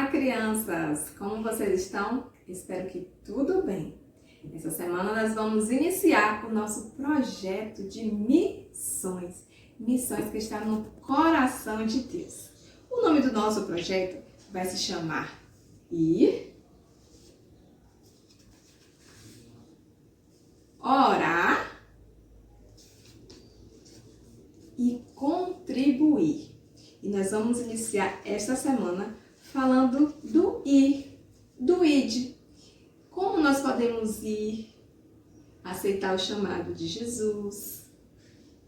Olá, crianças! Como vocês estão? Espero que tudo bem. Essa semana nós vamos iniciar o nosso projeto de missões. Missões que está no coração de Deus. O nome do nosso projeto vai se chamar Ir, Orar e Contribuir. E nós vamos iniciar esta semana falando do ir, do id. Como nós podemos ir, aceitar o chamado de Jesus.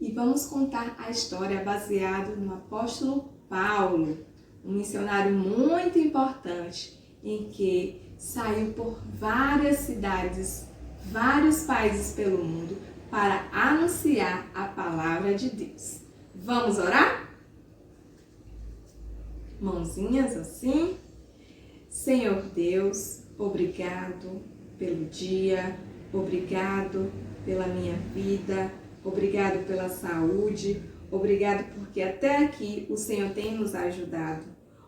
E vamos contar a história baseada no apóstolo Paulo, um missionário muito importante, em que saiu por várias cidades, vários países pelo mundo, para anunciar a palavra de Deus. Vamos orar? Mãozinhas assim. Senhor Deus, obrigado pelo dia, obrigado pela minha vida, obrigado pela saúde, obrigado porque até aqui o Senhor tem nos ajudado.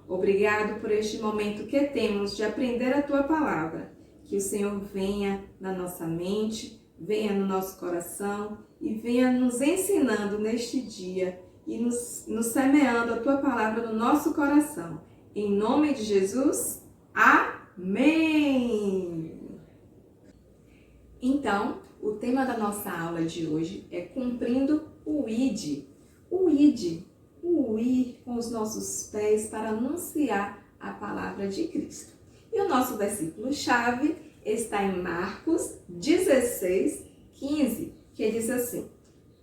Obrigado por este momento que temos de aprender a Tua palavra. Que o Senhor venha na nossa mente, venha no nosso coração e venha nos ensinando neste dia e nos semeando a Tua palavra no nosso coração. Em nome de Jesus, amém! Então, o tema da nossa aula de hoje é cumprindo o ID. O ID, o ir com os nossos pés para anunciar a palavra de Cristo. E o nosso versículo-chave está em Marcos 16, 15, que diz assim: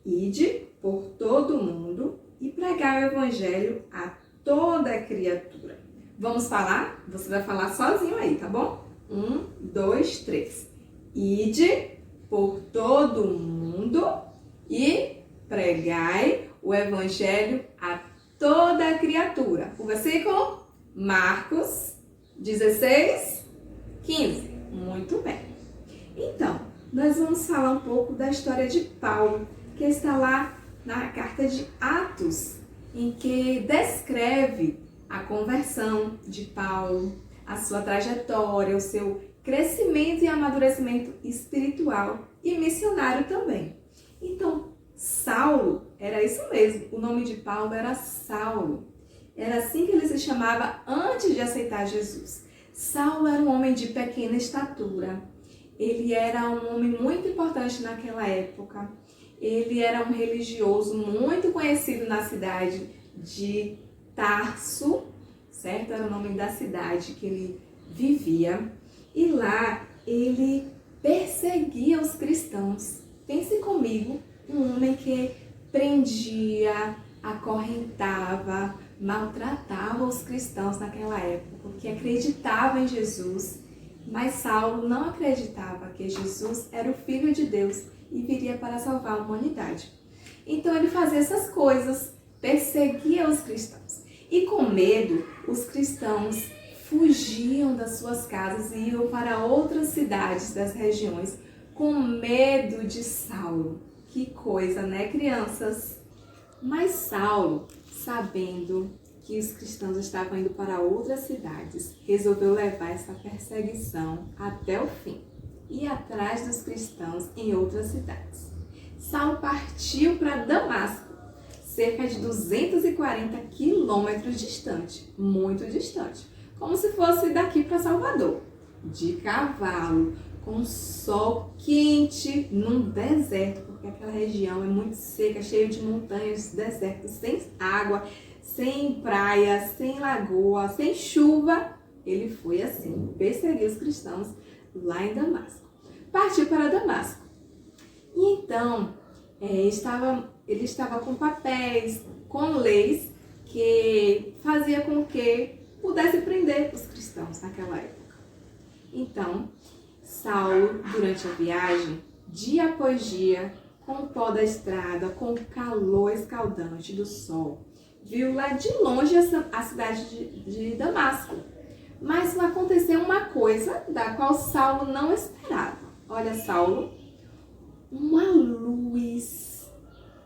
Ide por todo o mundo e pregai o evangelho a toda criatura. Vamos falar? Você vai falar sozinho aí, tá bom? 1, 2, 3. Ide por todo o mundo e pregai o evangelho a toda criatura. O versículo? Marcos 16, 15. Muito bem. Então, nós vamos falar um pouco da história de Paulo, que está lá na carta de Atos, em que descreve a conversão de Paulo, a sua trajetória, o seu crescimento e amadurecimento espiritual e missionário também. Então, Saulo, era isso mesmo, o nome de Paulo era Saulo. Era assim que ele se chamava antes de aceitar Jesus. Saulo era um homem de pequena estatura. Ele era um homem muito importante naquela época. Ele era um religioso muito conhecido na cidade de Tarso, certo? Era o nome da cidade que ele vivia. E lá ele perseguia os cristãos. Pense comigo, um homem que prendia, acorrentava, maltratava os cristãos naquela época, que acreditava em Jesus. Mas Saulo não acreditava que Jesus era o Filho de Deus e viria para salvar a humanidade. Então ele fazia essas coisas, perseguia os cristãos. E com medo, os cristãos fugiam das suas casas e iam para outras cidades das regiões com medo de Saulo. Que coisa, né, crianças? Mas Saulo, sabendo que os cristãos estavam indo para outras cidades, resolveu levar essa perseguição até o fim, ir atrás dos cristãos em outras cidades. Saulo partiu para Damasco, cerca de 240 quilômetros distante, muito distante, como se fosse daqui para Salvador, de cavalo, com sol quente num deserto, porque aquela região é muito seca, cheia de montanhas, deserto, sem água, sem praia, sem lagoa, sem chuva. Ele foi assim, perseguiu os cristãos lá em Damasco. Partiu para Damasco. E então, ele estava com papéis, com leis, que fazia com que pudesse prender os cristãos naquela época. Então, Saulo, durante a viagem, dia após dia, com o pó da estrada, com o calor escaldante do sol, viu lá de longe a cidade de Damasco. Mas aconteceu uma coisa da qual Saulo não esperava. Olha, Saulo, uma luz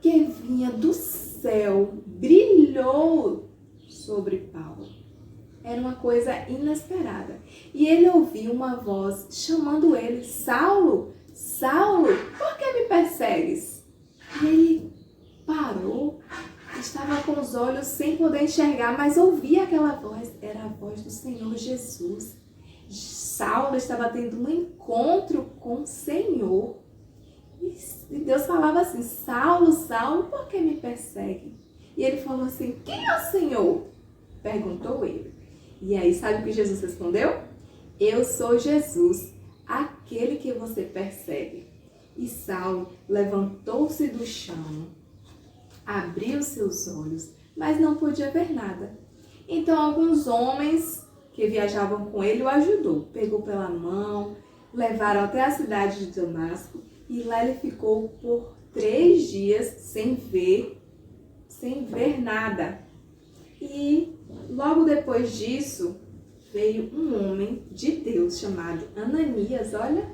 que vinha do céu brilhou sobre Paulo. Era uma coisa inesperada. E ele ouviu uma voz chamando ele: Saulo, Saulo, por que me persegues? E ele parou, estava com os olhos sem poder enxergar, mas ouvia aquela voz. Era a voz do Senhor Jesus. Saulo estava tendo um encontro com o Senhor. E Deus falava assim: Saulo, Saulo, por que me persegue? E ele falou assim: quem é o Senhor? Perguntou ele. E aí, sabe o que Jesus respondeu? Eu sou Jesus, aquele que você persegue. E Saulo levantou-se do chão, abriu seus olhos, mas não podia ver nada. Então alguns homens que viajavam com ele o ajudou, pegou pela mão, levaram até a cidade de Damasco e lá ele ficou por 3 dias sem ver nada. E logo depois disso veio um homem de Deus chamado Ananias. Olha,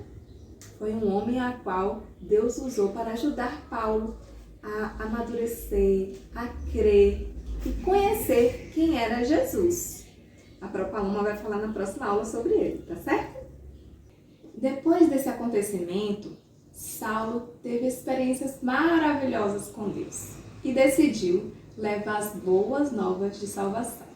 foi um homem a qual Deus usou para ajudar Paulo a amadurecer, a crer e conhecer quem era Jesus. A própria Paloma vai falar na próxima aula sobre ele, tá certo? Depois desse acontecimento, Saulo teve experiências maravilhosas com Deus e decidiu levar as boas novas de salvação.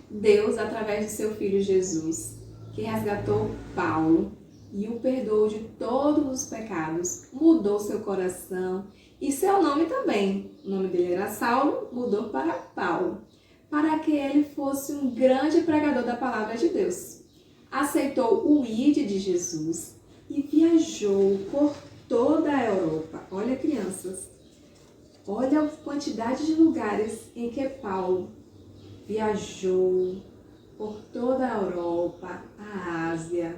Deus, através de seu Filho Jesus, que resgatou Paulo e o perdoou de todos os pecados, mudou seu coração e seu nome também. O nome dele era Saulo, mudou para Paulo, para que ele fosse um grande pregador da palavra de Deus. Aceitou o ID de Jesus e viajou por toda a Europa. Olha, crianças, olha a quantidade de lugares em que Paulo viajou por toda a Europa, a Ásia,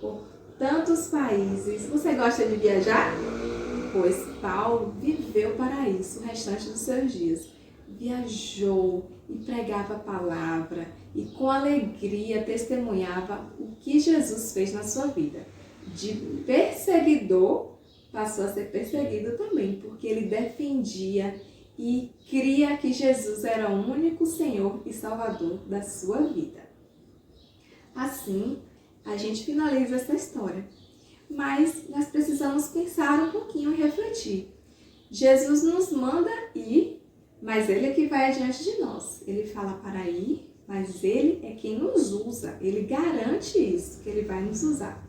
por tantos países. Você gosta de viajar? Pois Paulo viveu para isso o restante dos seus dias. Viajou e pregava a palavra e com alegria testemunhava o que Jesus fez na sua vida. De perseguidor, passou a ser perseguido também, porque ele defendia e cria que Jesus era o único Senhor e Salvador da sua vida. Assim, a gente finaliza essa história. Mas nós precisamos pensar um pouquinho e refletir. Jesus nos manda ir, mas Ele é que vai adiante de nós. Ele fala para ir, mas Ele é quem nos usa. Ele garante isso, que Ele vai nos usar.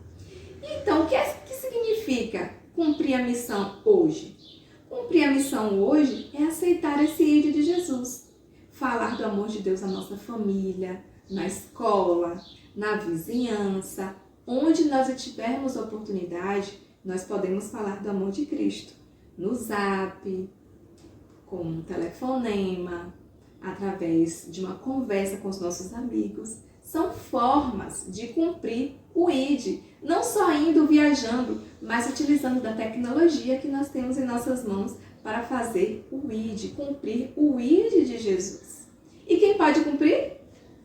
Então, o que significa cumprir a missão hoje? Cumprir a missão hoje é aceitar esse ID de Jesus. Falar do amor de Deus na nossa família, na escola, na vizinhança. Onde nós tivermos oportunidade, nós podemos falar do amor de Cristo. No Zap, com um telefonema, através de uma conversa com os nossos amigos. São formas de cumprir o ID. Não só indo, viajando, mas utilizando da tecnologia que nós temos em nossas mãos para fazer o ID, cumprir o ID de Jesus. E quem pode cumprir?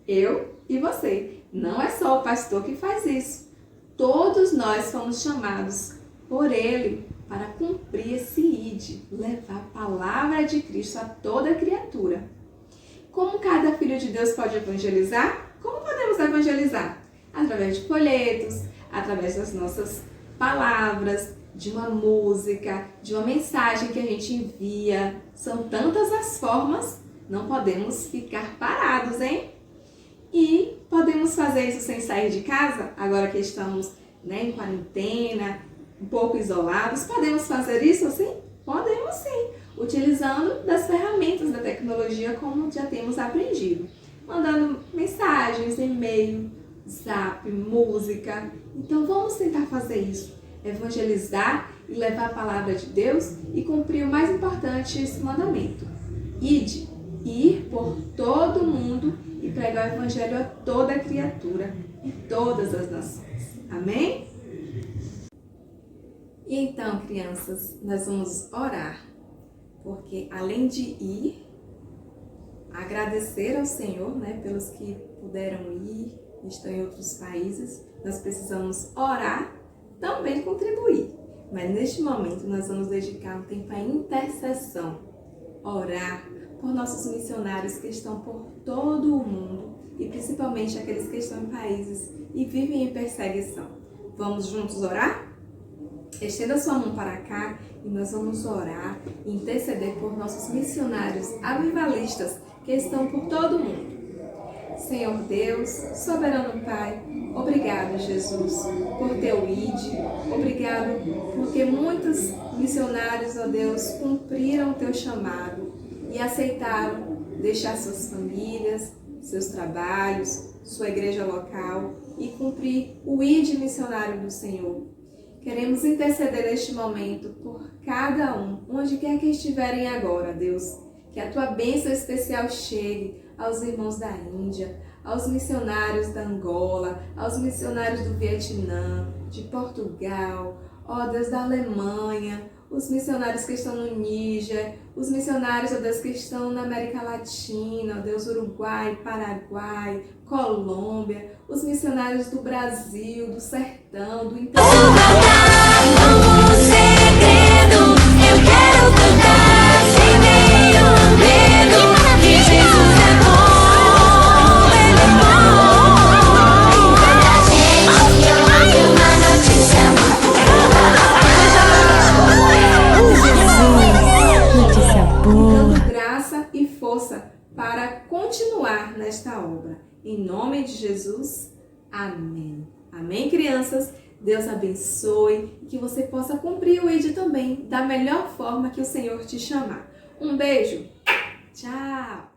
Eu e você. Não é só o pastor que faz isso. Todos nós fomos chamados por Ele para cumprir esse ID, levar a palavra de Cristo a toda criatura. Como cada filho de Deus pode evangelizar? Como podemos evangelizar? Através de folhetos, através das nossas palavras, de uma música, de uma mensagem que a gente envia. São tantas as formas, não podemos ficar parados, hein? E podemos fazer isso sem sair de casa, agora que estamos, em quarentena, um pouco isolados. Podemos fazer isso assim? Podemos sim, utilizando das ferramentas da tecnologia como já temos aprendido. Mandando mensagens, e-mail, Zap, música. Então vamos tentar fazer isso. Evangelizar e levar a palavra de Deus e cumprir o mais importante, esse mandamento. Ide, ir por todo mundo e pregar o evangelho a toda criatura, em todas as nações. Amém? E então, crianças, nós vamos orar, porque além de ir, agradecer ao Senhor, pelos que puderam ir, estão em outros países, nós precisamos orar, também contribuir. Mas neste momento nós vamos dedicar um tempo à intercessão, orar por nossos missionários que estão por todo o mundo e principalmente aqueles que estão em países e vivem em perseguição. Vamos juntos orar? Estenda sua mão para cá e nós vamos orar e interceder por nossos missionários avivalistas que estão por todo o mundo. Senhor Deus, soberano Pai, obrigado, Jesus, por teu ID. Obrigado porque muitos missionários, ó Deus, cumpriram o teu chamado e aceitaram deixar suas famílias, seus trabalhos, sua igreja local e cumprir o ID missionário do Senhor. Queremos interceder neste momento por cada um, onde quer que estiverem agora, Deus. Que a tua bênção especial chegue aos irmãos da Índia, aos missionários da Angola, aos missionários do Vietnã, de Portugal, ó Deus, da Alemanha, os missionários que estão no Níger, os missionários, ó Deus, que estão na América Latina, ó Deus, Uruguai, Paraguai, Colômbia, os missionários do Brasil, do sertão, do interior. Para continuar nesta obra. Em nome de Jesus, amém. Amém, crianças? Deus abençoe e que você possa cumprir o ID também da melhor forma que o Senhor te chamar. Um beijo. Tchau.